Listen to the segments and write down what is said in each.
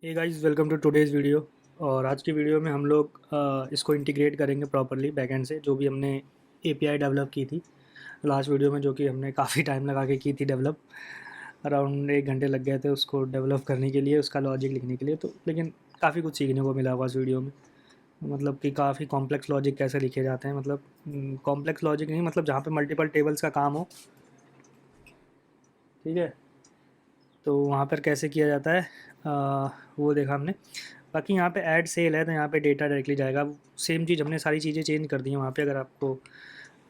Hey guys, welcome to today's video. और आज की वीडियो में हम लोग इसको इंटीग्रेट करेंगे प्रॉपर्ली बैकएंड से, जो भी हमने एपीआई डेवलप की थी लास्ट वीडियो में, जो कि हमने काफ़ी टाइम लगा के की थी डेवलप। अराउंड 1 घंटे लग गए थे उसको डेवलप करने के लिए, उसका लॉजिक लिखने के लिए। तो लेकिन काफ़ी कुछ सीखने को मिला हुआ इस वीडियो में। मतलब कि काफ़ी कॉम्प्लेक्स लॉजिक कैसे लिखे जाते हैं, मतलब कॉम्प्लेक्स लॉजिक नहीं, मतलब जहाँ पे मल्टीपल टेबल्स का काम हो, ठीक है, तो वहाँ पर कैसे किया जाता है, वो देखा हमने। बाकी यहाँ पे ऐड सेल है तो यहाँ पे डेटा डायरेक्टली जाएगा। सेम चीज़ हमने सारी चीज़ें चेंज कर दी हैं वहाँ पे, अगर आपको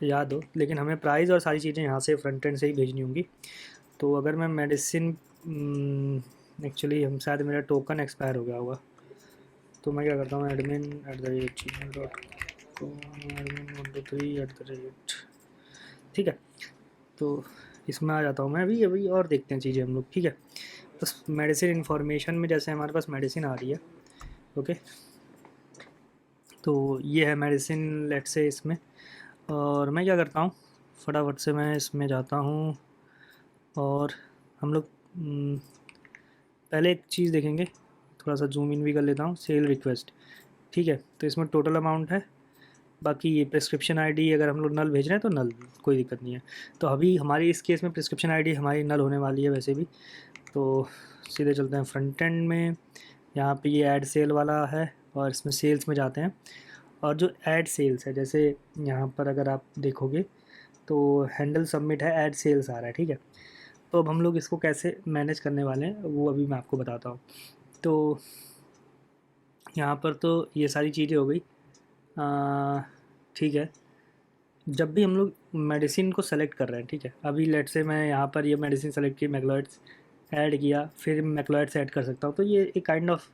याद हो। लेकिन हमें प्राइस और सारी चीज़ें यहाँ से फ्रंट एंड से ही भेजनी होंगी। तो अगर मैं मेडिसिन, एक्चुअली हम शायद मेरा टोकन एक्सपायर हो गया होगा, तो मैं क्या करता हूँ, admin@gmail.com, admin123 ठीक है। तो इसमें आ जाता हूँ मैं अभी अभी, और देखते हैं चीज़ें हम लोग, ठीक है। बस मेडिसिन इन्फॉर्मेशन में जैसे हमारे पास मेडिसिन आ रही है, ओके। तो ये है मेडिसिन, लेट से इसमें। और मैं क्या करता हूँ, फटाफट से मैं इसमें जाता हूँ। और हम लोग पहले एक चीज़ देखेंगे, थोड़ा सा जूम इन भी कर लेता हूँ, सेल रिक्वेस्ट, ठीक है। तो इसमें टोटल अमाउंट है। बाकी ये प्रिस्क्रिप्शन आईडी अगर हम लोग नल भेज रहे हैं तो नल, कोई दिक्कत नहीं है। तो अभी हमारी इस केस में प्रिस्क्रिप्शन आईडी हमारी नल होने वाली है वैसे भी। तो सीधे चलते हैं फ्रंट एंड में। यहाँ पे ये ऐड सेल वाला है और इसमें सेल्स में जाते हैं। और जो ऐड सेल्स है, जैसे यहाँ पर अगर आप देखोगे तो हैंडल सबमिट है, ऐड सेल्स आ रहा है, ठीक है। तो अब हम लोग इसको कैसे मैनेज करने वाले हैं वो अभी मैं आपको बताता हूँ। तो यहाँ पर तो ये सारी चीज़ें हो गई, ठीक है। जब भी हम लोग मेडिसिन को सेलेक्ट कर रहे हैं, ठीक है, अभी लेट से मैं यहाँ पर ये मेडिसिन सेलेक्ट की, मैक्लोइड्स ऐड किया, फिर मैक्लोइड्स ऐड कर सकता हूँ। तो ये एक काइंड ऑफ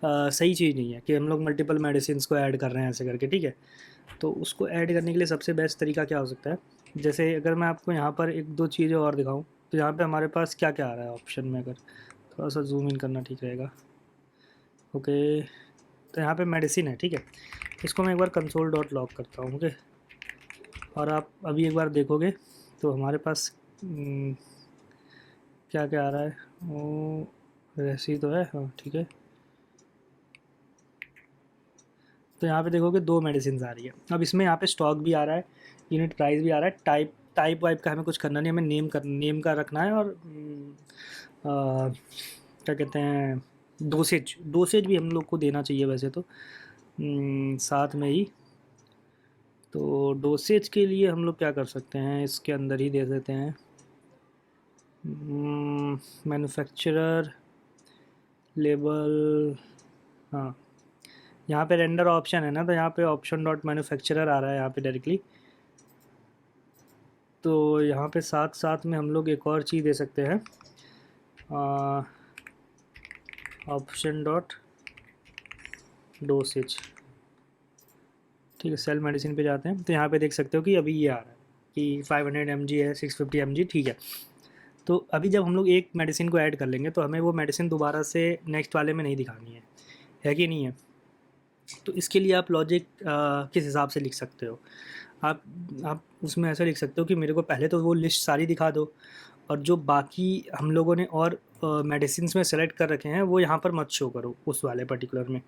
सही चीज़ नहीं है कि हम लोग मल्टीपल मेडिसिन को ऐड कर रहे हैं ऐसे करके, ठीक है। तो उसको ऐड करने के लिए सबसे बेस्ट तरीका क्या हो सकता है, जैसे अगर मैं आपको यहाँ पर एक दो चीज़ें और दिखाऊँ, तो यहाँ पे हमारे पास क्या क्या आ रहा है ऑप्शन में, अगर थोड़ा सा जूम इन करना ठीक रहेगा, ओके। तो यहाँ पे मेडिसिन है, ठीक है। इसको मैं एक बार कंसोल डॉट लॉग करता हूँ, ओके। और आप अभी एक बार देखोगे तो हमारे पास क्या क्या आ रहा है, वो वैसे तो है, हाँ ठीक है। तो यहाँ पे देखोगे दो मेडिसिन आ रही है। अब इसमें यहाँ पे स्टॉक भी आ रहा है, यूनिट प्राइस भी आ रहा है, टाइप टाइप वाइप का हमें कुछ करना नहीं, हमें नेम का रखना है। और क्या कहते हैं, डोसेज डोसेज भी हम लोग को देना चाहिए वैसे तो, साथ में ही। तो डोसेज के लिए हम लोग क्या कर सकते हैं, इसके अंदर ही दे देते हैं, मैन्युफैक्चरर लेबल, हाँ। यहाँ पे रेंडर ऑप्शन है ना, तो यहाँ पे ऑप्शन डॉट मैन्युफैक्चरर आ रहा है यहाँ पे डायरेक्टली। तो यहाँ पे साथ साथ में हम लोग एक और चीज़ दे सकते हैं, ऑप्शन डॉट डोसेज, ठीक है। सेल मेडिसिन पे जाते हैं तो यहाँ पे देख सकते हो कि अभी ये आ रहा है कि 500 mg है, 650 mg, ठीक है। तो अभी जब हम लोग एक मेडिसिन को ऐड कर लेंगे तो हमें वो मेडिसिन दोबारा से नेक्स्ट वाले में नहीं दिखानी है कि नहीं है। तो इसके लिए आप लॉजिक किस हिसाब से लिख सकते हो, आप आप उसमें ऐसा लिख सकते हो कि मेरे को पहले तो वो लिस्ट सारी दिखा दो, और जो बाकी हम लोगों ने और मेडिसिन में सेलेक्ट कर रखे हैं वो यहाँ पर मत शो करो उस वाले पर्टिकुलर में,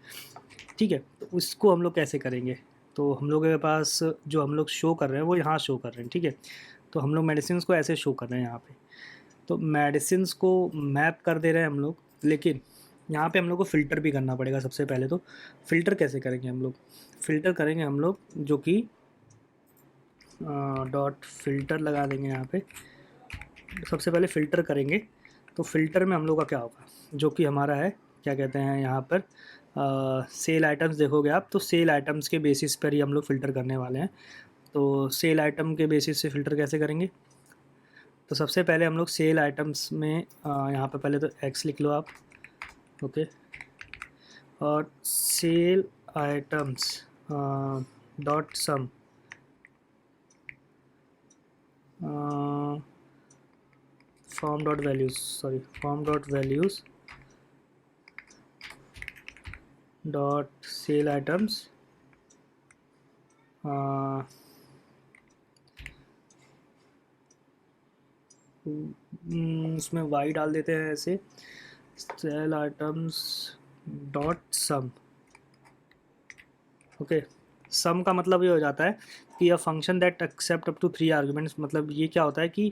ठीक है। तो उसको हम लोग कैसे करेंगे, तो हम लोगों के पास जो हम लोग शो कर रहे हैं वो यहाँ शो कर रहे हैं, ठीक है। तो हम लोग मेडिसिन को ऐसे शो कर रहे हैं यहाँ पे। तो मेडिसिन को मैप कर दे रहे हैं हम लोग, लेकिन यहाँ पे हम लोग को फ़िल्टर भी करना पड़ेगा सबसे पहले। तो फ़िल्टर कैसे करेंगे हम लोग, फ़िल्टर करेंगे हम लोग जो कि डॉट फिल्टर लगा देंगे यहाँ पे। सबसे पहले फ़िल्टर करेंगे, तो फ़िल्टर में हम लोग का क्या होगा, जो कि हमारा है, क्या कहते हैं यहाँ पर, सेल आइटम्स देखोगे आप, तो सेल आइटम्स के बेसिस पर ही हम लोग फ़िल्टर करने वाले हैं। तो सेल आइटम के बेसिस से फ़िल्टर कैसे करेंगे, तो सबसे पहले हम लोग सेल आइटम्स में यहाँ पे पहले तो एक्स लिख लो आप, ओके। और sale items dot sum, form dot values, sorry, form dot values dot sale items, इसमें वाई डाल देते हैं ऐसे, sale items dot sum. Okay, sum का मतलब ये हो जाता है कि a function that accept up to 3 arguments. मतलब ये क्या होता है कि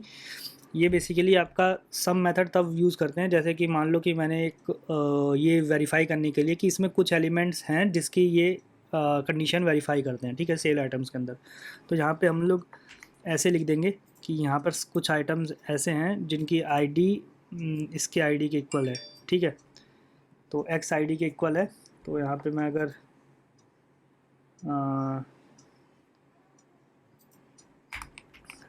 ये बेसिकली आपका सम मेथड तब यूज़ करते हैं जैसे कि मान लो कि मैंने एक ये वेरीफाई करने के लिए कि इसमें कुछ एलिमेंट्स हैं जिसकी ये कंडीशन वेरीफाई करते हैं, ठीक है, सेल आइटम्स के अंदर। तो यहाँ पे हम लोग ऐसे लिख देंगे कि यहाँ पर कुछ आइटम्स ऐसे हैं जिनकी आईडी इसके आईडी के इक्वल है, ठीक है। तो एक्स आईडी के इक्वल है। तो यहाँ पे मैं अगर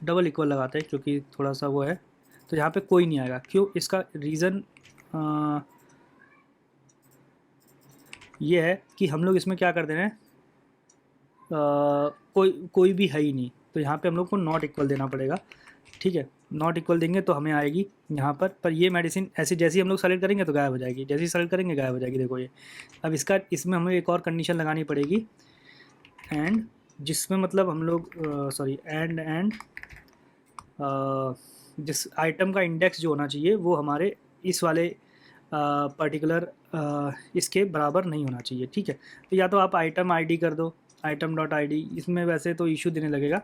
डबल इक्वल लगाते हैं क्योंकि थोड़ा सा वो है, तो यहाँ पे कोई नहीं आएगा। क्यों? इसका रीज़न ये है कि हम लोग इसमें क्या कर दे रहे हैं, कोई कोई भी है ही नहीं, तो यहाँ पे हम लोग को नॉट इक्वल देना पड़ेगा, ठीक है। नॉट इक्वल देंगे तो हमें आएगी यहाँ पर ये मेडिसिन ऐसे जैसे ही हम लोग सेलेक्ट करेंगे तो गायब हो जाएगी, जैसे ही सेलेक्ट करेंगे गायब हो जाएगी। देखो ये, अब इसमें हमें एक और कंडीशन लगानी पड़ेगी, एंड, जिसमें मतलब हम लोग सॉरी एंड जिस आइटम का इंडेक्स जो होना चाहिए वो हमारे इस वाले पर्टिकुलर इसके बराबर नहीं होना चाहिए, ठीक है। तो या तो आप आइटम आईडी कर दो, आइटम डॉट आईडी, इसमें वैसे तो इशू देने लगेगा,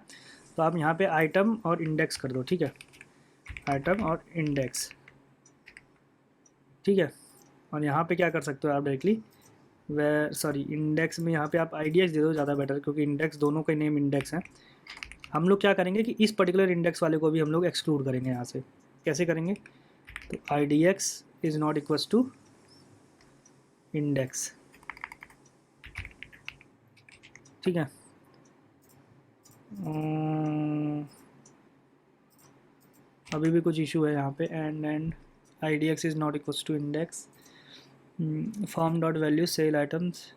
तो आप यहाँ पे आइटम और इंडेक्स कर दो, ठीक है, आइटम और इंडेक्स, ठीक है। और यहाँ पे क्या कर सकते हो आप डायरेक्टली इंडेक्स में यहाँ पे आप आईडीएक्स दे दो, ज़्यादा बेटर, क्योंकि इंडेक्स दोनों के नेम इंडेक्स हैं। हम लोग क्या करेंगे कि इस पर्टिकुलर इंडेक्स वाले को भी हम लोग एक्सक्लूड करेंगे यहाँ से। कैसे करेंगे? तो I D X is not equals to index, ठीक है। अभी भी कुछ इशू है यहाँ पे, and I D X is not equals to index, form dot value sale items.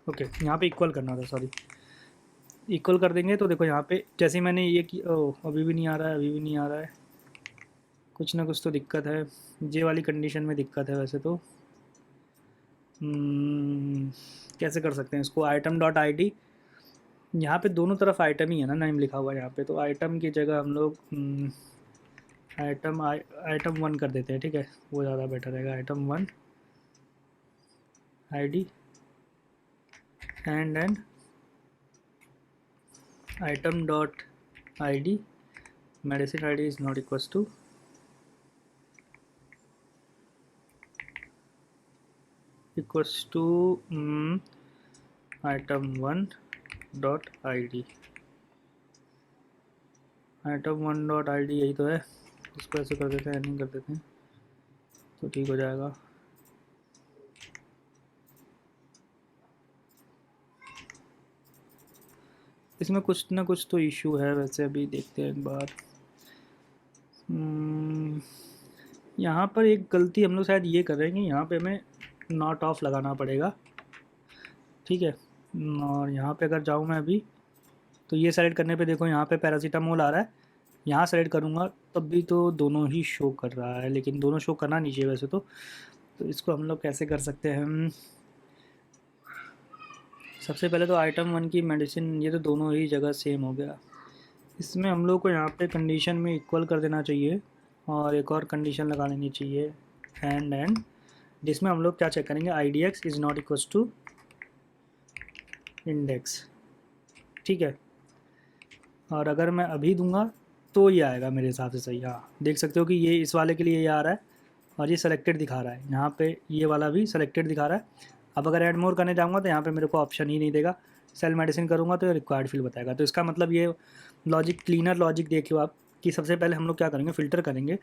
Okay, यहाँ पे इक्वल करना था, सॉरी, इक्वल कर देंगे तो देखो यहाँ पे जैसे मैंने ये कि अभी भी नहीं आ रहा है, अभी भी नहीं आ रहा है, कुछ ना कुछ तो दिक्कत है, ये वाली कंडीशन में दिक्कत है वैसे तो। कैसे कर सकते हैं इसको? आइटम डॉट आई डी, यहाँ पे दोनों तरफ आइटम ही है ना, नेम लिखा हुआ है यहाँ पे, तो आइटम की जगह हम लोग आइटम 1 कर देते हैं, ठीक है, वो ज़्यादा बेटर रहेगा। Item 1 I D and item dot I D medicine I D is not equals to item 1 dot I D. Item 1 dot I D यही तो है, इसको ऐसे कर देते हैं, एंडिंग कर देते हैं तो ठीक हो जाएगा। इसमें कुछ ना कुछ तो इशू है वैसे, अभी देखते हैं एक बार। यहाँ पर एक गलती हम लोग शायद ये कर रहे हैं कि यहाँ पे हमें नॉट ऑफ लगाना पड़ेगा, ठीक है। और यहाँ पे अगर जाऊँ मैं अभी, तो ये सेलेक्ट करने पे देखो यहाँ पे पैरासीटामोल आ रहा है, यहाँ सेलेक्ट करूँगा तब भी तो दोनों ही शो कर रहा है, लेकिन दोनों शो करना नहीं चाहिए वैसे तो इसको हम लोग कैसे कर सकते हैं? सबसे पहले तो आइटम 1 की मेडिसिन, ये तो दोनों ही जगह सेम हो गया, इसमें हम लोग को यहाँ पे कंडीशन में इक्वल कर देना चाहिए और एक और कंडीशन लगा लेनी चाहिए, एंड जिसमें हम लोग क्या चेक करेंगे, I D X is not equals to index, ठीक है। और अगर मैं अभी दूंगा तो ये आएगा मेरे हिसाब से सही। हाँ, देख सकते हो कि ये इस वाले के लिए ये आ रहा है और ये सेलेक्टेड दिखा रहा है, यहाँ पे ये वाला भी सेलेक्टेड दिखा रहा है। अब अगर ऐड मोर करने जाऊँगा तो यहाँ पे मेरे को ऑप्शन ही नहीं देगा, सेल मेडिसिन करूँगा तो ये रिक्वायर्ड फील्ड बताएगा। तो इसका मतलब ये लॉजिक, क्लीनर लॉजिक देख लो आप, कि सबसे पहले हम लोग क्या करेंगे, फ़िल्टर करेंगे।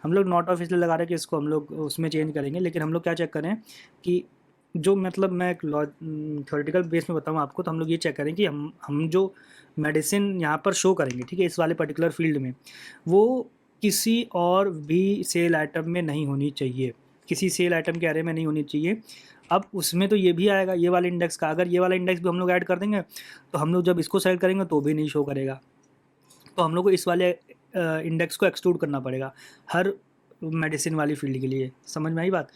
हम लोग नॉट ऑफ इसलिए लगा रहे हैं कि इसको हम लोग उसमें चेंज करेंगे, लेकिन हम लोग क्या चेक करें कि जो मतलब मैं थ्योरेटिकल बेस में बताऊँ आपको, तो हम लोग ये चेक करें कि हम जो मेडिसिन यहाँ पर शो करेंगे, ठीक है, इस वाले पर्टिकुलर फील्ड में, वो किसी और भी सेल आइटम में नहीं होनी चाहिए, किसी सेल आइटम के एरे में नहीं होनी चाहिए। अब उसमें तो ये भी आएगा, ये वाले इंडेक्स का, अगर ये वाला इंडेक्स भी हम लोग ऐड कर देंगे तो हम लोग जब इसको सेलेक्ट करेंगे तो भी नहीं शो करेगा। तो हम लोग को इस वाले इंडेक्स को एक्सक्लूड करना पड़ेगा हर मेडिसिन वाली फील्ड के लिए। समझ में आई बात?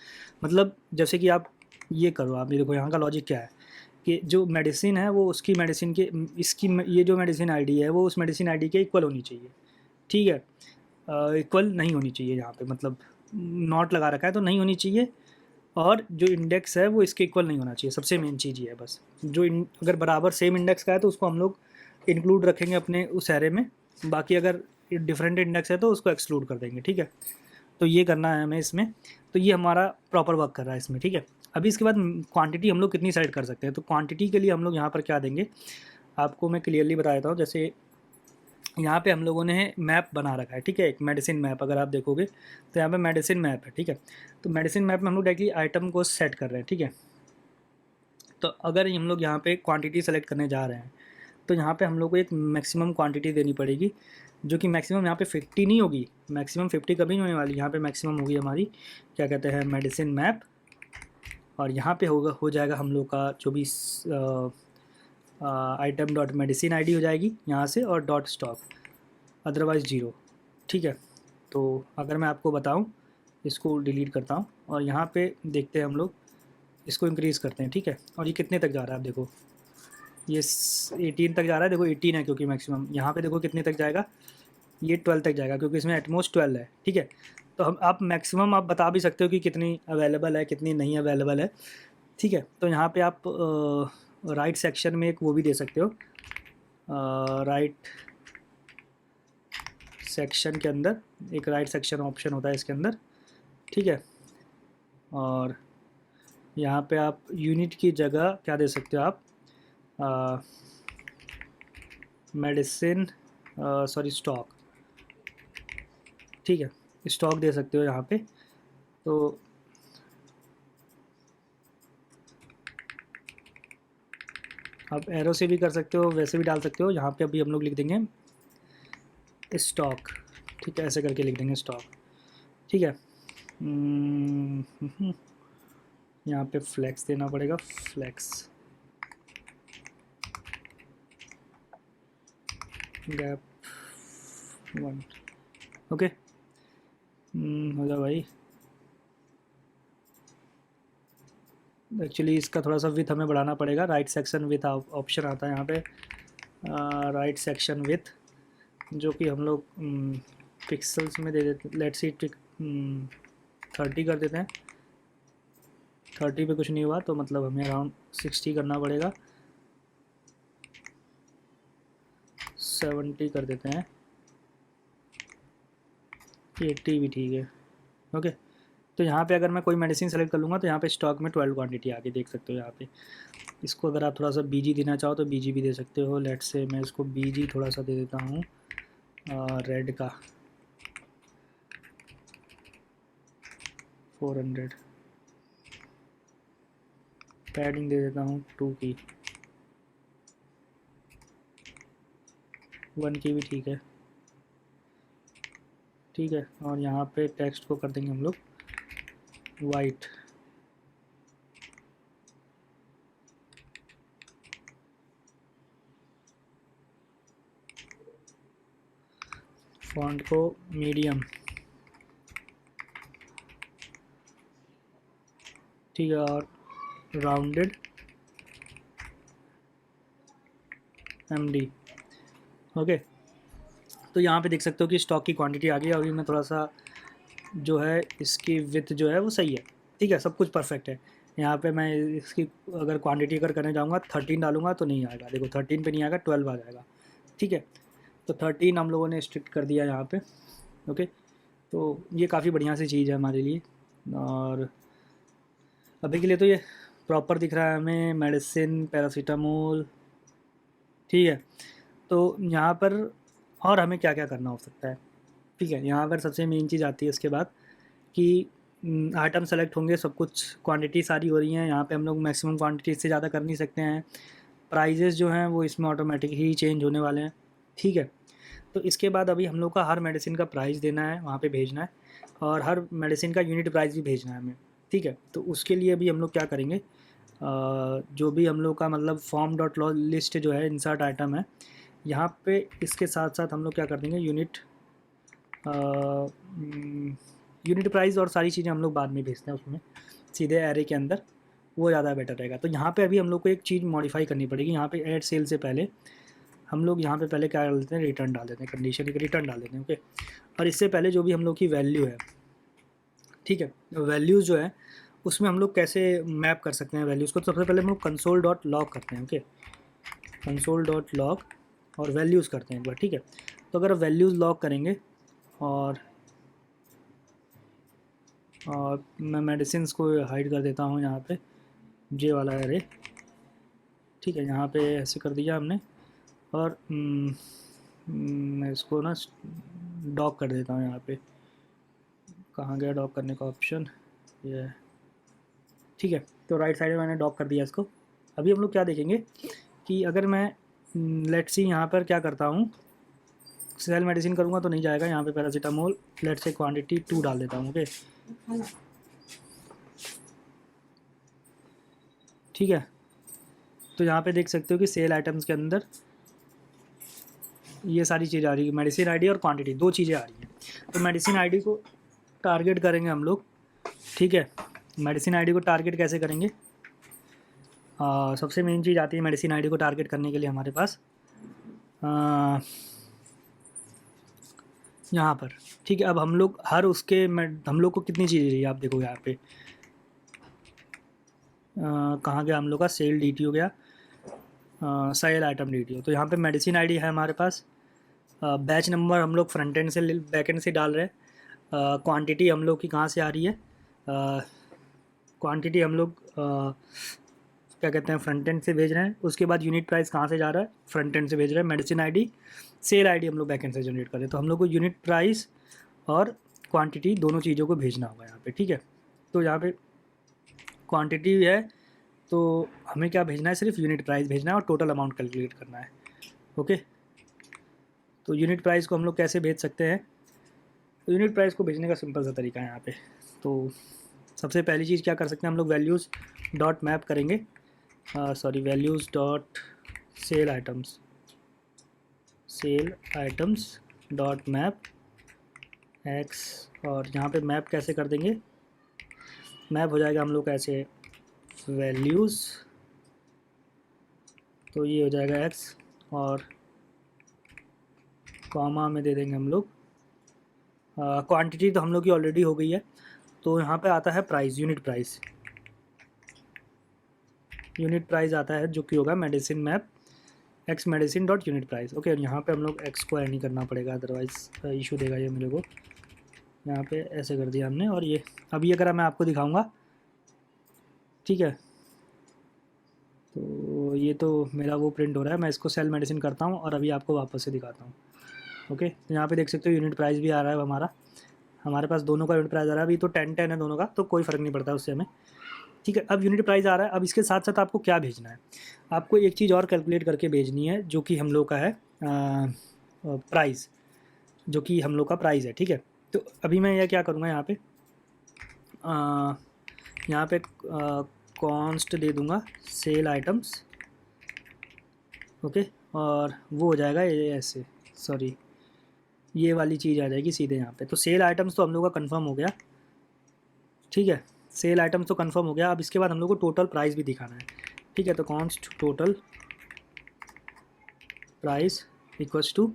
मतलब जैसे कि आप ये करो, आप ये देखो यहाँ का लॉजिक क्या है कि जो मेडिसिन है वो उसकी मेडिसिन के, इसकी ये जो मेडिसिन आईडी है वो उस मेडिसिन आईडी के इक्वल होनी चाहिए, ठीक है, इक्वल नहीं होनी चाहिए यहाँ पे, मतलब नॉट लगा रखा है तो नहीं होनी चाहिए, और जो इंडेक्स है वो इसके इक्वल नहीं होना चाहिए, सबसे मेन चीज़ ये है बस। जो अगर बराबर सेम इंडेक्स का है तो उसको हम लोग इंक्लूड रखेंगे अपने उस एरे में, बाकी अगर डिफरेंट इंडेक्स है तो उसको एक्सक्लूड कर देंगे, ठीक है। तो ये करना है हमें इसमें। तो ये हमारा प्रॉपर वर्क कर रहा है इसमें, ठीक है। अभी इसके बाद क्वांटिटी हम लोग कितनी सेलेक्ट कर सकते हैं, तो क्वांटिटी के लिए हम लोग यहाँ पर क्या देंगे, आपको मैं क्लियरली बता देता हूँ। जैसे यहाँ पे हम लोगों ने मैप बना रखा है, ठीक है, एक मेडिसिन मैप, अगर आप देखोगे तो यहाँ पे मेडिसिन मैप है, ठीक है। तो मेडिसिन मैप में हम लोग डायरेक्टली आइटम को सेट कर रहे हैं, ठीक है। तो अगर हम लोग यहाँ पे क्वांटिटी सेलेक्ट करने जा रहे हैं तो यहाँ पे हम लोग को एक मैक्सिमम क्वांटिटी देनी पड़ेगी, जो कि मैक्सिमम यहाँ पे 50 नहीं होगी, मैक्सिमम 50 कभी नहीं होने वाली, यहाँ पे मैक्सिमम होगी हमारी क्या कहते हैं मेडिसिन मैप। और यहाँ पे हो जाएगा हम लोग का जो भी item dot medicine I D हो जाएगी यहाँ से, और डॉट स्टॉक, अदरवाइज़ 0, ठीक है। तो अगर मैं आपको बताऊँ, इसको डिलीट करता हूँ और यहाँ पे देखते हैं हम लोग, इसको इंक्रीज़ करते हैं, ठीक है। और ये कितने तक जा रहा है आप देखो, ये 18 तक जा रहा है, देखो 18 है क्योंकि मैक्सिमम। यहाँ पे देखो कितने तक जाएगा, ये 12 तक जाएगा क्योंकि इसमें एटमोस्ट 12 है, ठीक है। तो हम आप मैक्सिमम आप बता भी सकते हो कि कितनी अवेलेबल है कितनी नहीं अवेलेबल है, ठीक है। तो यहाँ पे आप राइट सेक्शन में एक वो भी दे सकते हो, राइट सेक्शन के अंदर एक राइट सेक्शन ऑप्शन होता है इसके अंदर, ठीक है। और यहाँ पे आप यूनिट की जगह क्या दे सकते हो आप, मेडिसिन सॉरी स्टॉक, ठीक है, स्टॉक दे सकते हो यहाँ पे। तो आप एरो से भी कर सकते हो, वैसे भी डाल सकते हो। यहाँ पे अभी हम लोग लिख देंगे स्टॉक, ठीक है, ऐसे करके लिख देंगे स्टॉक, ठीक है। यहाँ पे फ्लेक्स देना पड़ेगा, फ्लेक्स गैप 1, ओके। हो जाए भाई, एक्चुअली इसका थोड़ा सा विथ हमें बढ़ाना पड़ेगा, राइट सेक्शन विथ ऑप्शन आता है यहाँ पे, राइट सेक्शन विथ, जो कि हम लोग पिक्सल्स में दे देते, लेट्स सी 30 कर देते हैं। 30 पे कुछ नहीं हुआ तो मतलब हमें अराउंड 60 करना पड़ेगा, 70 कर देते हैं, 80 भी ठीक है, ओके। तो यहाँ पे अगर मैं कोई मेडिसिन सेलेक्ट कर लूँगा तो यहाँ पे स्टॉक में 12 क्वांटिटी आगे देख सकते हो यहाँ पे। इसको अगर आप थोड़ा सा बीजी देना चाहो तो बीजी भी दे सकते हो, लेट्स से मैं इसको बीजी थोड़ा सा दे देता हूँ रेड का 400, पैडिंग दे देता हूँ 2 की, 1 की भी ठीक है, ठीक है। और यहाँ पे टेक्स्ट को कर देंगे हम लोग वाइट, फॉन्ट को मीडियम, ठीक है, और राउंडेड MD, ओके। तो यहाँ पे देख सकते हो कि स्टॉक की क्वांटिटी आ गई। अभी मैं थोड़ा सा जो है इसकी विथ जो है वो सही है, ठीक है, सब कुछ परफेक्ट है। यहाँ पे मैं इसकी अगर क्वांटिटी अगर करने जाऊँगा 13 डालूंगा तो नहीं आएगा, देखो 13 पे नहीं आएगा, 12 आ जाएगा, ठीक है। तो 13 हम लोगों ने स्ट्रिक्ट कर दिया यहाँ पे, ओके। तो ये काफ़ी बढ़िया सी चीज़ है हमारे लिए, और अभी के लिए तो ये प्रॉपर दिख रहा है हमें, मेडिसिन पैरासीटामोल, ठीक है। तो यहाँ पर और हमें क्या क्या करना हो सकता है, ठीक है। यहाँ पर सबसे मेन चीज़ आती है इसके बाद कि आइटम सेलेक्ट होंगे, सब कुछ क्वांटिटी सारी हो रही हैं, यहाँ पे हम लोग मैक्सिमम क्वांटिटी इससे ज़्यादा कर नहीं सकते हैं। प्राइजेज़ जो हैं वो इसमें ऑटोमेटिक ही चेंज होने वाले हैं, ठीक है। तो इसके बाद अभी हम लोग का हर मेडिसिन का प्राइस देना है, वहाँ पे भेजना है, और हर मेडिसिन का यूनिट प्राइस भी भेजना है हमें, ठीक है। तो उसके लिए भी हम लोग क्या करेंगे, जो भी हम लोग का मतलब फॉर्म डॉट लिस्ट जो है इंसर्ट आइटम है, यहाँ पे इसके साथ साथ हम लोग क्या कर देंगे यूनिट प्राइस और सारी चीज़ें हम लोग बाद में भेजते हैं उसमें सीधे एरे के अंदर, वो ज़्यादा बेटर रहेगा। तो यहाँ पे अभी हम लोग को एक चीज़ मॉडिफाई करनी पड़ेगी, यहाँ पे ऐड सेल से पहले हम लोग यहाँ पे पहले क्या डाल देते हैं, रिटर्न डाल देते हैं, कंडीशन एक रिटर्न डाल देते हैं, ओके। और इससे पहले जो भी हम लोग की वैल्यू है ठीक है। वैल्यूज़ जो है उसमें हम लोग कैसे मैप कर सकते हैं वैल्यूज़ को, तो सबसे पहले हम लोग कंसोल डॉट लॉग करते हैं। ओके, कंसोल डॉट लॉग और वैल्यूज़ करते हैं एक बार, ठीक है। तो अगर वैल्यूज़ लॉग करेंगे और मैं मेडिसिन को हाइड कर देता हूँ यहाँ पे, जे वाला एरे, ठीक है। यहाँ पे ऐसे कर दिया हमने और मैं इसको ना डॉक कर देता हूँ यहाँ पे। कहाँ गया डॉक करने का ऑप्शन, ये, ठीक है। तो राइट साइड में मैंने डॉक कर दिया इसको। अभी हम लोग क्या देखेंगे कि अगर मैं लेट्स सी यहाँ पर क्या करता हूँ, सेल मेडिसिन करूँगा तो नहीं जाएगा। यहाँ पे पैरासीटामोल लेट्स से क्वांटिटी 2 डाल देता हूँ। ओके, ठीक है। तो यहाँ पे देख सकते हो कि सेल आइटम्स के अंदर ये सारी चीज़ आ रही है, मेडिसिन आईडी और क्वांटिटी, 2 चीज़ें आ रही हैं। तो मेडिसिन आईडी को टारगेट करेंगे हम लोग, ठीक है। मेडिसिन आईडी को टारगेट कैसे करेंगे, सबसे मेन चीज़ आती है मेडिसिन आईडी को टारगेट करने के लिए हमारे पास यहाँ पर, ठीक है। अब हम लोग हर उसके हम लोग को कितनी चीज़ें चाहिए आप देखो यहाँ पे, कहाँ गया हम लोग का सेल डी हो गया, सेल आइटम डी तो यहाँ पे मेडिसिन आईडी है हमारे पास। बैच नंबर हम लोग फ्रंट एंड से बैक एंड से डाल रहे हैं। क्वांटिटी हम लोग की कहाँ से आ रही है, क्वांटिटी हम लोग क्या कहते हैं फ्रंट एंड से भेज रहे हैं। उसके बाद यूनिट प्राइस कहाँ से जा रहा है, फ्रंट एंड से भेज रहे हैं। मेडिसिन आईडी, सेल आईडी हम लोग बैक एंड से जनरेट कर रहे हैं। तो हम लोग को यूनिट प्राइस और क्वांटिटी दोनों चीज़ों को भेजना होगा यहाँ पे, ठीक है। तो यहाँ पे क्वांटिटी है तो हमें क्या भेजना है, सिर्फ यूनिट प्राइस भेजना है और टोटल अमाउंट कैलकुलेट करना है। ओके, तो यूनिट प्राइस को हम लोग कैसे भेज सकते हैं, यूनिट प्राइस को भेजने का सिंपल सा तरीका है यहाँ पे। तो सबसे पहली चीज़ क्या कर सकते हैं हम लोग, वैल्यूज़ डॉट मैप करेंगे, sorry values dot sale items dot map X, और यहाँ पे मैप कैसे कर देंगे, मैप हो जाएगा हम लोग ऐसे वैल्यूज़, तो ये हो जाएगा एक्स और कॉमा में दे देंगे हम लोग क्वांटिटी, तो हम लोग की ऑलरेडी हो गई है। तो यहाँ पे आता है प्राइस, यूनिट प्राइस आता है जो कि होगा medicine map x medicine dot unit price. Okay, और यहाँ पे हम लोग एक्स को ऐड नहीं करना पड़ेगा, अदरवाइज़ इशू देगा ये मेरे को। यहाँ पे ऐसे कर दिया हमने, और ये अभी अगर मैं आपको दिखाऊंगा, ठीक है। तो ये तो मेरा वो प्रिंट हो रहा है, मैं इसको सेल मेडिसिन करता हूँ और अभी आपको वापस से दिखाता हूँ। ओके, तो यहाँ पे देख सकते हो यूनिट प्राइस भी आ रहा है हमारे पास दोनों का यूनिट प्राइस आ रहा है। अभी तो 10-10 है दोनों का, तो कोई फ़र्क नहीं पड़ता उससे हमें, ठीक है। अब यूनिट प्राइस आ रहा है। अब इसके साथ साथ आपको क्या भेजना है, आपको एक चीज़ और कैलकुलेट करके भेजनी है जो कि हम लोग का है प्राइस, जो कि हम लोग का प्राइस है, ठीक है। तो अभी मैं यह क्या करूँगा, यहाँ पे कॉन्स्ट दे दूँगा सेल आइटम्स, ओके, और वो हो जाएगा ये ऐसे, सॉरी ये वाली चीज़ आ जाएगी सीधे यहाँ पे। तो सेल आइटम्स तो हम लोग का कंफर्म हो गया, ठीक है। सेल आइटम्स तो कंफर्म हो गया। अब इसके बाद हम लोग को टोटल प्राइस भी दिखाना है, ठीक है। तो const total price equals to,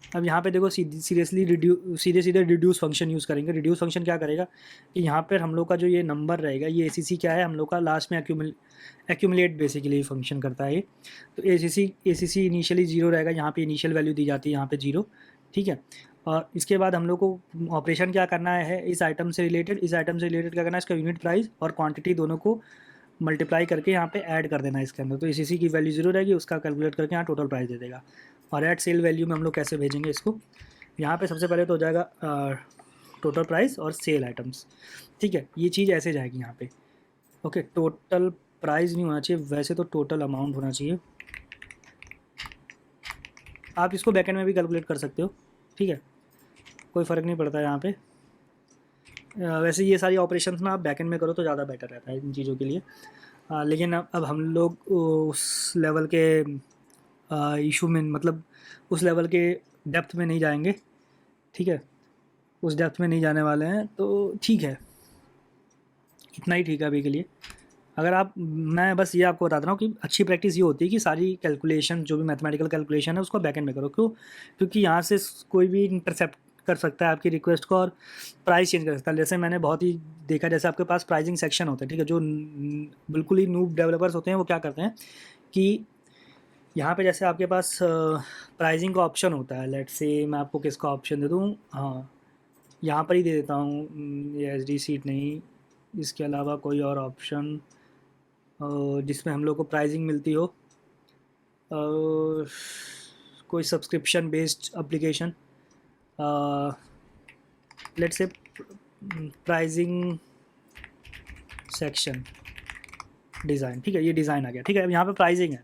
अब यहाँ पे देखो सीधे सीधे रिड्यूस फंक्शन यूज़ करेंगे। रिड्यूस फंक्शन क्या करेगा कि यहाँ पर हम लोग का जो ये नंबर रहेगा, ये ACC क्या है हम लोग का, लास्ट में एक्यूमुलेट बेसिकली फंक्शन करता है ये। तो ACC इनिशियली 0 रहेगा, यहाँ पे इनिशियल वैल्यू दी जाती है यहाँ पे 0, ठीक है। और इसके बाद हम लोग को ऑपरेशन क्या करना है, इस आइटम से रिलेटेड क्या करना है, इसका यूनिट प्राइस और क्वांटिटी दोनों को मल्टीप्लाई करके यहाँ पे ऐड कर देना है इसके अंदर। तो ACC की वैल्यू 0 रहेगी, उसका कैलकुलेट करके यहाँ टोटल प्राइस दे देगा। और ऐड सेल वैल्यू में हम लोग कैसे भेजेंगे इसको, यहाँ पे सबसे पहले तो हो जाएगा टोटल प्राइस और सेल आइटम्स, ठीक है। ये चीज़ ऐसे जाएगी यहाँ पे, ओके। टोटल प्राइस नहीं होना चाहिए, वैसे तो टोटल अमाउंट होना चाहिए। आप इसको बैकएंड में भी कैलकुलेट कर सकते हो, ठीक है, कोई फ़र्क नहीं पड़ता यहाँ पे। वैसे ये सारी ऑपरेशंस ना आप बैकएंड में करो तो ज़्यादा बेटर रहता है इन चीज़ों के लिए। लेकिन अब हम लोग उस लेवल के इशू में, मतलब उस लेवल के डेप्थ में नहीं जाएंगे, ठीक है, उस डेप्थ में नहीं जाने वाले हैं। तो ठीक है, इतना ही ठीक है अभी के लिए। अगर आप, मैं बस ये आपको बता रहा हूँ कि अच्छी प्रैक्टिस ये होती है कि सारी कैलकुलेशन जो भी मैथमेटिकल कैलकुलेशन है उसको बैकएंड में करो। क्यों, क्योंकि यहाँ से कोई भी कर सकता है आपकी रिक्वेस्ट को और प्राइस चेंज कर सकता है। जैसे मैंने बहुत ही देखा, जैसे आपके पास प्राइसिंग सेक्शन होता है, ठीक है, जो बिल्कुल ही नूब डेवलपर्स होते हैं वो क्या करते हैं कि यहाँ पे जैसे आपके पास प्राइसिंग का ऑप्शन होता है। लेट्स से मैं आपको किसका ऑप्शन दे दूँ, हाँ यहाँ पर ही दे देता हूँ, ये एच डी सीट नहीं, इसके अलावा कोई और ऑप्शन जिसमें हम लोग को प्राइसिंग मिलती हो, कोई subscription based application, let's say pricing section design, ठीक है, ये डिज़ाइन आ गया, ठीक है। अब यहाँ पे प्राइसिंग है,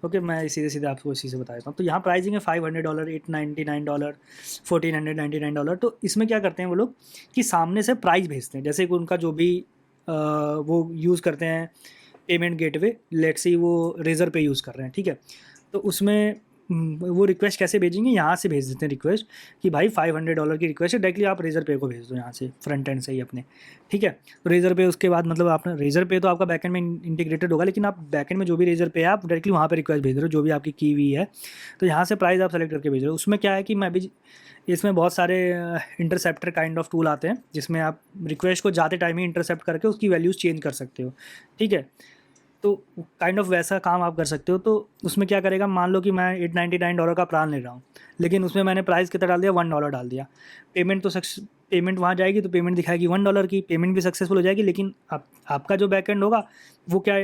ओके, मैं सीधे सीधे आपको इसी से बता देता हूँ। तो यहाँ प्राइसिंग है $500, $899, $1499। तो इसमें क्या करते हैं वो लोग कि सामने से प्राइस भेजते हैं, जैसे कि उनका जो भी वो यूज़ करते हैं पेमेंट गेटवे, लेट्स सी वो रेज़र पे यूज़ कर रहे हैं, ठीक है। तो उसमें वो रिक्वेस्ट कैसे भेजेंगे, यहाँ से भेज देते हैं रिक्वेस्ट कि भाई $500 की रिक्वेस्ट है, डायरेक्टली आप रेज़र पे को भेज दो यहाँ से फ्रंट एंड से ही अपने, ठीक है। तो रेज़र पे उसके बाद मतलब आपने रेज़र पे तो आपका बैकएंड में इंटीग्रेटेड होगा, लेकिन आप बैकएंड में जो भी रेज़र पे है आप डायरेक्टली वहाँ पे रिक्वेस्ट भेज रहे हो जो भी आपकी की हुई है। तो यहाँ से प्राइस आप सेलेक्ट करके भेज रहे हो। उसमें क्या है कि मैं भी इसमें बहुत सारे इंटरसेप्टर काइंड ऑफ टूल आते हैं जिसमें आप रिक्वेस्ट को जाते टाइम ही इंटरसेप्ट करके उसकी वैल्यूज़ चेंज कर सकते हो, ठीक है। तो काइंड ऑफ वैसा काम आप कर सकते हो। तो उसमें क्या करेगा, मान लो कि मैं $899 का प्लान ले रहा हूँ, लेकिन उसमें मैंने प्राइस कितना डाल दिया, $1 डाल दिया। पेमेंट तो पेमेंट वहाँ जाएगी तो पेमेंट दिखाएगी $1 की, पेमेंट भी सक्सेसफुल हो जाएगी, लेकिन आपका जो बैकएंड होगा वो क्या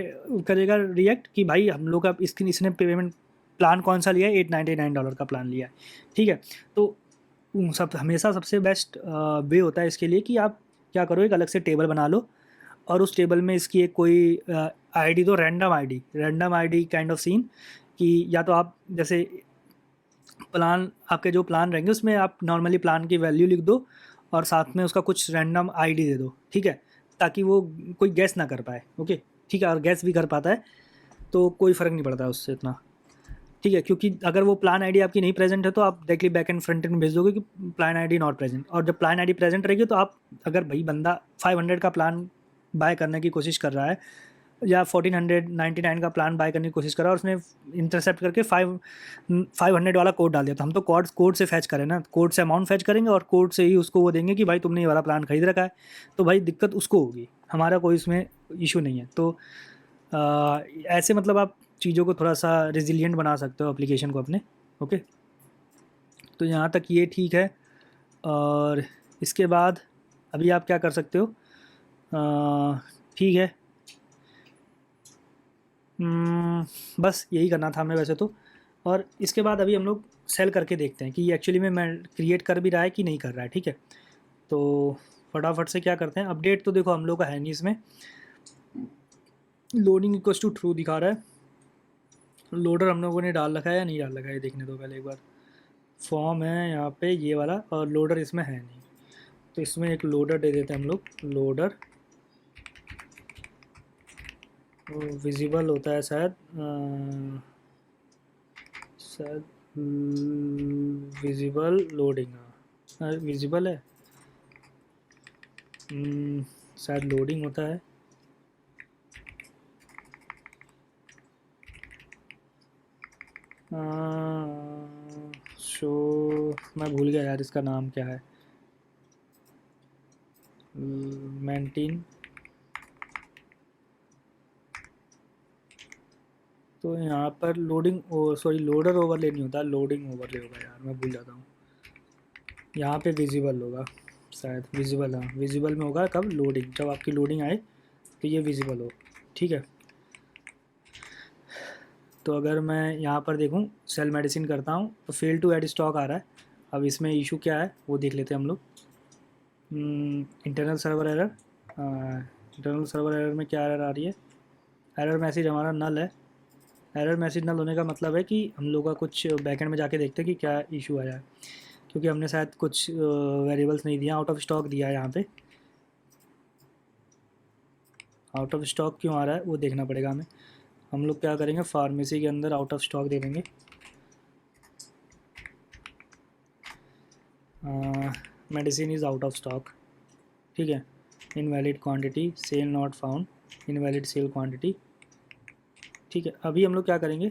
करेगा, रिएक्ट कि भाई हम लोग का इसने पेमेंट प्लान कौन सा लिया है, $899 का प्लान लिया है, ठीक है। तो सब हमेशा सबसे बेस्ट वे होता है इसके लिए कि आप क्या करो, एक अलग से टेबल बना लो और उस टेबल में इसकी एक कोई आईडी दो, random ID kind of scene, कि या तो आप जैसे प्लान, आपके जो प्लान रहेंगे उसमें आप नॉर्मली प्लान की वैल्यू लिख दो और साथ में उसका कुछ रैंडम आईडी दे दो, ठीक है, ताकि वो कोई गैस ना कर पाए, ओके, ठीक है। और गैस भी कर पाता है तो कोई फ़र्क नहीं पड़ता है उससे इतना, ठीक है, क्योंकि अगर वो प्लान आईडी आपकी नहीं प्रेजेंट है तो आप directly back and front end में भेज दोगे कि प्लान आईडी नॉट प्रेजेंट। और जब प्लान आईडी प्रेजेंट रहेगी तो आप, अगर भाई बंदा 500 का प्लान बाय करने की कोशिश कर रहा है या 1499 का प्लान बाय करने की कोशिश कर रहा है और उसने इंटरसेप्ट करके 500 वाला कोड डाल दिया, तो हम तो कोड से फैच करें ना, कोड से अमाउंट फैच करेंगे और कोड से ही उसको वो देंगे कि भाई तुमने ये वाला प्लान खरीद रखा है, तो भाई दिक्कत उसको होगी, हमारा कोई इसमें इशू नहीं है। तो ऐसे मतलब आप चीज़ों को थोड़ा सा रेजिलिएंट बना सकते हो एप्लीकेशन को अपने, ओके। तो यहाँ तक ये ठीक है। और इसके बाद अभी आप क्या कर सकते हो, ठीक है, बस यही करना था हमें वैसे तो। और इसके बाद अभी हम लोग सेल करके देखते हैं कि एक्चुअली में मैं क्रिएट कर भी रहा है कि नहीं कर रहा है, ठीक है। तो फटाफट से क्या करते हैं, अपडेट तो देखो हम लोग का है नहीं इसमें, लोडिंग इक्वल्स टू ट्रू दिखा रहा है। लोडर हम लोगों ने डाल रखा है या नहीं डाल रखा है देखने दो पहले एक बार। फॉर्म है यहाँ पे ये वाला और लोडर इसमें है नहीं, तो इसमें एक लोडर दे देते हैं हम लोग। लोडर विजिबल होता है शायद, शायद विजिबल लोडिंग, विजिबल है, शायद लोडिंग होता है। शो, मैं भूल गया यार इसका नाम क्या है, मेंटेन। तो यहाँ पर लोडिंग, सॉरी लोडर ओवरले नहीं होता, लोडिंग ओवरले होगा यार, मैं भूल जाता हूँ। यहाँ पे विजिबल होगा शायद, विजिबल, हाँ विजिबल में होगा कब, लोडिंग, जब आपकी लोडिंग आए तो ये विजिबल हो, ठीक है। तो अगर मैं यहाँ पर देखूँ सेल मेडिसिन करता हूँ तो फेल टू ऐड स्टॉक आ रहा है। अब इसमें इशू क्या है वो देख लेते हैं हम लोग। Internal server error, internal server error में क्या एरर आ रही है, एरर मैसेज हमारा नल है। एरर मैसेज नल होने का मतलब है कि हम लोग का कुछ बैकएंड में जाके देखते हैं कि क्या इशू आया है, क्योंकि हमने शायद कुछ वेरिएबल्स नहीं दिया, आउट ऑफ स्टॉक दिया है यहाँ पे। आउट ऑफ स्टॉक क्यों आ रहा है वो देखना पड़ेगा हमें। हम लोग क्या करेंगे, फार्मेसी के अंदर आउट ऑफ स्टॉक दे देंगे। Medicine is out of stock, ठीक है। Invalid quantity, sale not found, invalid sale quantity, ठीक है। अभी हम लोग क्या करेंगे,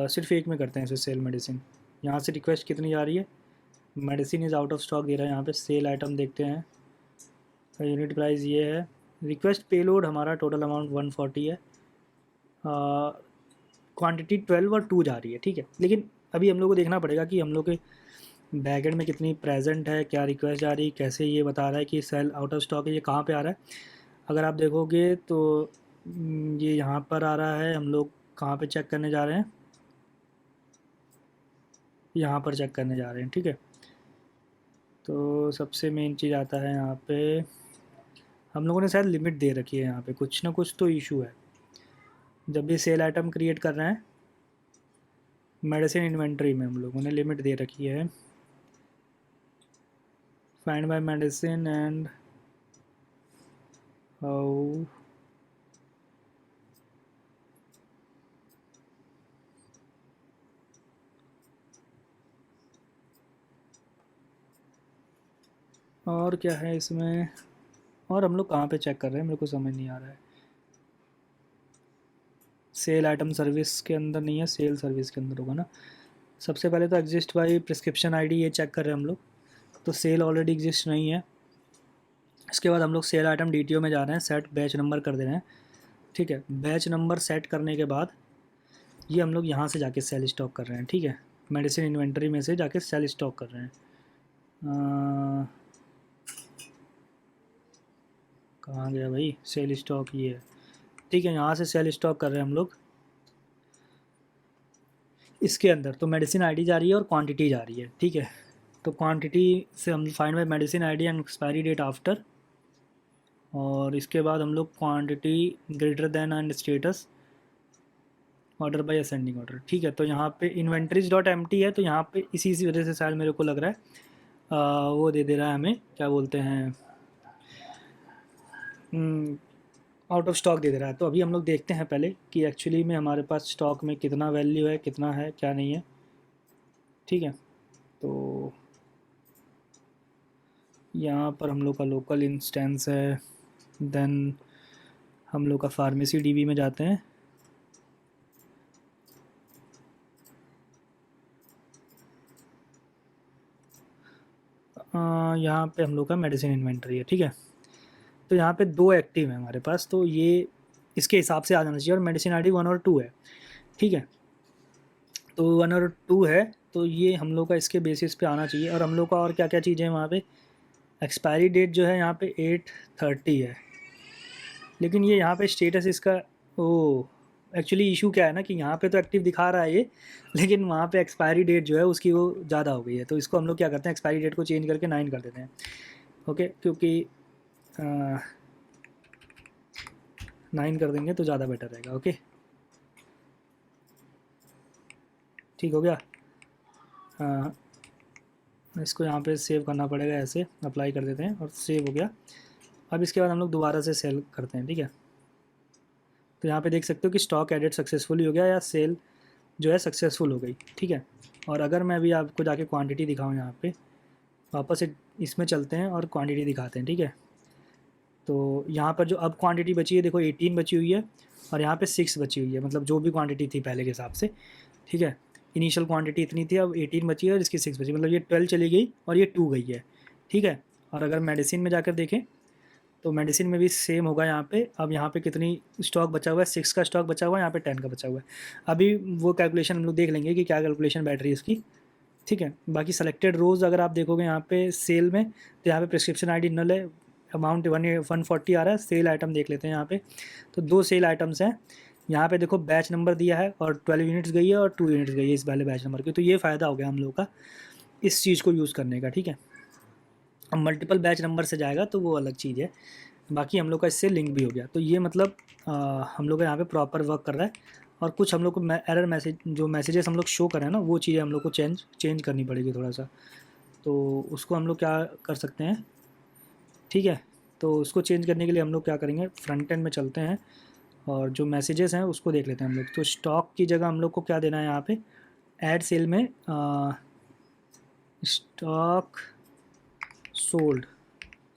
सिर्फ एक में करते हैं इसे, सेल मेडिसिन। यहाँ से रिक्वेस्ट कितनी जा रही है, medicine is out of stock दे रहा है यहाँ पे। सेल आइटम देखते हैं, यूनिट प्राइस ये है। रिक्वेस्ट पेलोड हमारा टोटल अमाउंट 140 है, क्वांटिटी 12 और 2 जा रही है, ठीक है। लेकिन अभी हम लोग को देखना पड़ेगा कि हम लोग के बैकएंड में कितनी प्रेजेंट है, क्या रिक्वेस्ट जा रही है, कैसे ये बता रहा है कि सेल आउट ऑफ स्टॉक है, ये कहाँ पे आ रहा है। अगर आप देखोगे तो ये यहाँ पर आ रहा है। हम लोग कहाँ पे चेक करने जा रहे हैं, यहाँ पर चेक करने जा रहे हैं, ठीक है। तो सबसे मेन चीज़ आता है यहाँ पे, हम लोगों ने शायद लिमिट दे रखी है यहाँ पे, कुछ ना कुछ तो इशू है। जब भी सेल आइटम क्रिएट कर रहे हैं मेडिसिन इन्वेंट्री में, हम लोगों ने लिमिट दे रखी है, find by medicine and how. और क्या है इसमें, और हम लोग कहाँ पे चेक कर रहे हैं, मेरे को समझ नहीं आ रहा है। सेल आइटम सर्विस के अंदर नहीं है, सेल सर्विस के अंदर होगा ना। सबसे पहले तो एग्जिस्ट बाई प्रिस्क्रिप्शन आईडी, ये चेक कर रहे हैं हम लोग, तो सेल ऑलरेडी एग्जिस्ट नहीं है। इसके बाद हम लोग सेल आइटम डीटीओ में जा रहे हैं, सेट बैच नंबर कर दे रहे हैं, ठीक है। बैच नंबर सेट करने के बाद ये हम लोग यहाँ से जाके सेल स्टॉक कर रहे हैं, ठीक है। मेडिसिन इन्वेंट्री में से जाके सेल स्टॉक कर रहे हैं। कहाँ गया भाई सेल स्टॉक, ये है, ठीक है। यहाँ से सेल स्टॉक कर रहे हैं हम लोग इसके अंदर। तो मेडिसिन आईडी जा रही है और क्वांटिटी जा रही है, ठीक है। तो क्वांटिटी से हम find by medicine ID and expiry date after, और इसके बाद हम लोग quantity greater than and status order by ascending order, ठीक है। तो यहाँ पे इन्वेंट्रीज डॉट एम टी है, तो यहाँ पे इसी वजह से शायद मेरे को लग रहा है वो दे रहा है हमें, क्या बोलते हैं, आउट ऑफ स्टॉक दे रहा है। तो अभी हम लोग देखते हैं पहले कि एक्चुअली में हमारे पास स्टॉक में कितना वैल्यू है, कितना है, क्या नहीं है, ठीक है। तो यहाँ पर हम लोग का लोकल इंस्टेंस है, देन हम लोग का फार्मेसी डीबी में जाते हैं, यहाँ पे हम लोग का मेडिसिन इन्वेंट्री है, ठीक है। तो यहाँ पे 2 एक्टिव है हमारे पास, तो ये इसके हिसाब से आ जाना चाहिए, और मेडिसिन आईडी 1 और 2 है, ठीक है। तो 1 और 2 है, तो ये हम लोग का इसके बेसिस पे आना चाहिए। और हम लोग का और क्या क्या चीज़ें हैं वहाँ पे, एक्सपायरी डेट जो है यहाँ पे 8/30 है, लेकिन ये यहाँ पे स्टेटस इसका, ओ एक्चुअली इशू क्या है ना कि यहाँ पे तो एक्टिव दिखा रहा है ये, लेकिन वहाँ पे एक्सपायरी डेट जो है उसकी वो ज़्यादा हो गई है। तो इसको हम लोग क्या करते हैं, एक्सपायरी डेट को चेंज करके 9 कर देते हैं, ओके। क्योंकि 9 कर देंगे तो ज़्यादा बेटर रहेगा, ओके। ठीक हो गया। इसको यहाँ पे सेव करना पड़ेगा, ऐसे अप्लाई कर देते हैं और सेव हो गया। अब इसके बाद हम लोग दोबारा से सेल करते हैं, ठीक है। तो यहाँ पे देख सकते हो कि स्टॉक एडिट सक्सेसफुली हो गया, या सेल जो है सक्सेसफुल हो गई, ठीक है। और अगर मैं अभी आपको जाके क्वांटिटी दिखाऊँ, यहाँ पे वापस से इसमें चलते हैं और क्वांटिटी दिखाते हैं, ठीक है। तो यहाँ पर जो अब क्वांटिटी बची है, देखो 18 बची हुई है, और यहाँ पे 6 बची हुई है, मतलब जो भी क्वांटिटी थी पहले के हिसाब से, ठीक है। इनिशियल क्वांटिटी इतनी थी, अब 18 बची है और इसकी 6 बची, मतलब ये 12 चली गई और ये 2 गई है, ठीक है। और अगर मेडिसिन में जाकर देखें तो मेडिसिन में भी सेम होगा यहाँ पे। अब यहाँ पे कितनी स्टॉक बचा हुआ है, 6 का स्टॉक बचा हुआ है, यहाँ पे 10 का बचा हुआ है। अभी वो कैलकुलेशन हम लोग देख लेंगे कि क्या कैलकुलेशन बैठ रही है इसकी, ठीक है। बाकी सेलेक्टेड रोज़ अगर आप देखोगे यहाँ पे सेल में, तो यहाँ पे प्रिस्क्रिप्शन आईडी नल है, अमाउंट 140 आ रहा है। सेल आइटम देख लेते हैं यहाँ पे, तो 2 सेल आइटम्स हैं यहाँ पे, देखो बैच नंबर दिया है और 12 यूनिट्स गई है और 2 यूनिट्स गई है इस वाले बैच नंबर की। तो ये फ़ायदा हो गया हम लोग का इस चीज़ को यूज़ करने का, ठीक है। अब मल्टीपल बैच नंबर से जाएगा तो वो अलग चीज़ है, बाकी हम लोग का इससे लिंक भी हो गया। तो ये मतलब हम लोग का यहाँ पे प्रॉपर वर्क कर रहा है। और कुछ हम लोग को एरर मैसेज, जो मैसेजेस हम लोग शो कर रहे हैं ना, वो चीज़ें हम लोग को चेंज करनी पड़ेगी थोड़ा सा। तो उसको हम लोग क्या कर सकते हैं, ठीक है। तो उसको चेंज करने के लिए हम लोग क्या करेंगे, फ्रंट एंड में चलते हैं और जो मैसेजेस हैं उसको देख लेते हैं हम लोग। तो स्टॉक की जगह हम लोग को क्या देना है यहाँ पे, ऐड सेल में stock sold,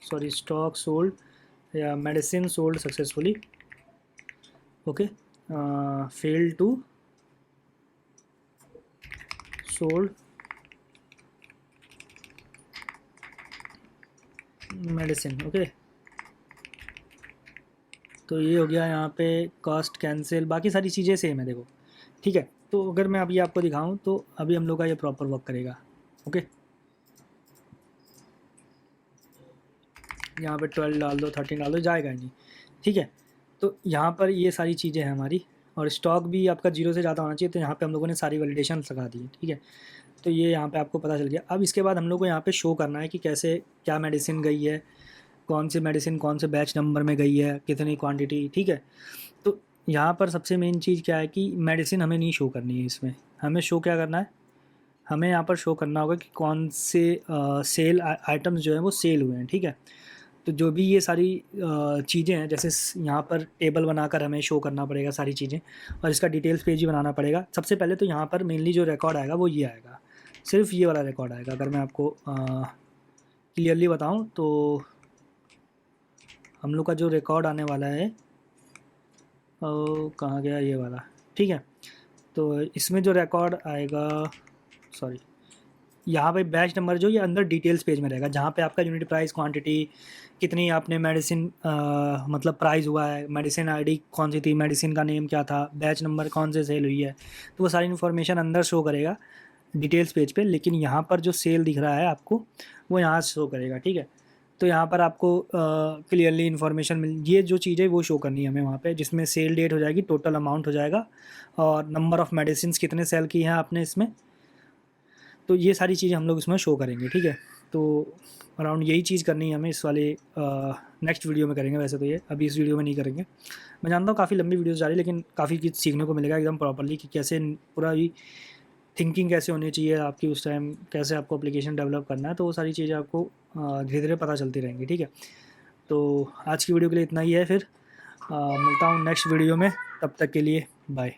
sorry stock sold या medicine sold successfully, okay. Fail to sold medicine. Okay, तो ये हो गया यहाँ पे कॉस्ट कैंसिल, बाकी सारी चीज़ें सेम है देखो, ठीक है। तो अगर मैं अभी आपको दिखाऊं तो अभी हम लोग का ये प्रॉपर वर्क करेगा। ओके, यहाँ पे 12 डाल दो, 13 डाल दो, जाएगा ही नहीं, ठीक है। तो यहाँ पर ये सारी चीज़ें हैं हमारी, और स्टॉक भी आपका 0 से ज़्यादा होना चाहिए, तो यहाँ पे हम लोगों ने सारी वैलिडेशन लगा दी है, ठीक है। तो ये यहाँ पे आपको पता चल गया। अब इसके बाद हम लोग को यहाँ पे शो करना है कि कैसे क्या मेडिसिन गई है, कौन सी मेडिसिन कौन से बैच नंबर में गई है, कितनी क्वांटिटी, ठीक है। तो यहाँ पर सबसे मेन चीज़ क्या है कि मेडिसिन हमें नहीं शो करनी है इसमें, हमें शो क्या करना है, हमें यहाँ पर शो करना होगा कि कौन से सेल आइटम्स जो हैं वो सेल हुए हैं, ठीक है। तो जो भी ये सारी चीज़ें हैं, जैसे यहाँ पर टेबल बनाकर हमें शो करना पड़ेगा सारी चीज़ें, और इसका डिटेल्स पेज भी बनाना पड़ेगा। सबसे पहले तो यहाँ पर मेनली जो रिकॉर्ड आएगा वो ये आएगा, सिर्फ ये वाला रिकॉर्ड आएगा। अगर मैं आपको क्लियरली बताऊँ तो हम लोग का जो रिकॉर्ड आने वाला है कहाँ गया ये वाला, ठीक है। तो इसमें जो रिकॉर्ड आएगा, सॉरी, यहाँ पे बैच नंबर जो ये अंदर डिटेल्स पेज में रहेगा, जहाँ पे आपका यूनिट प्राइस, क्वांटिटी, कितनी आपने मेडिसिन मतलब प्राइस हुआ है, मेडिसिन आईडी कौन सी थी, मेडिसिन का नेम क्या था, बैच नंबर कौन से सेल हुई है, तो वो सारी इन्फॉर्मेशन अंदर शो करेगा डिटेल्स पेज पे। लेकिन यहाँ पर जो सेल दिख रहा है आपको वो यहाँ शो करेगा, ठीक है। तो यहाँ पर आपको क्लियरली इन्फॉर्मेशन मिल, ये जो चीज़ है वो शो करनी है हमें वहाँ पे, जिसमें सेल डेट हो जाएगी, टोटल अमाउंट हो जाएगा, और नंबर ऑफ़ मेडिसिन कितने सेल की हैं आपने इसमें। तो ये सारी चीज़ें हम लोग इसमें शो करेंगे, ठीक है। तो अराउंड यही चीज़ करनी है हमें इस वाले नेक्स्ट वीडियो में करेंगे। वैसे तो ये अभी इस वीडियो में नहीं करेंगे, मैं जानता हूँ काफ़ी लंबी वीडियोस जा रही है, लेकिन काफ़ी कुछ सीखने को मिलेगा एकदम प्रॉपर्ली कि कैसे पूरा ही थिंकिंग कैसे होनी चाहिए आपकी उस टाइम, कैसे आपको एप्लीकेशन डेवलप करना है, तो वो सारी चीज़ें आपको धीरे धीरे पता चलती रहेंगी, ठीक है। तो आज की वीडियो के लिए इतना ही है, फिर मिलता हूँ नेक्स्ट वीडियो में, तब तक के लिए बाय।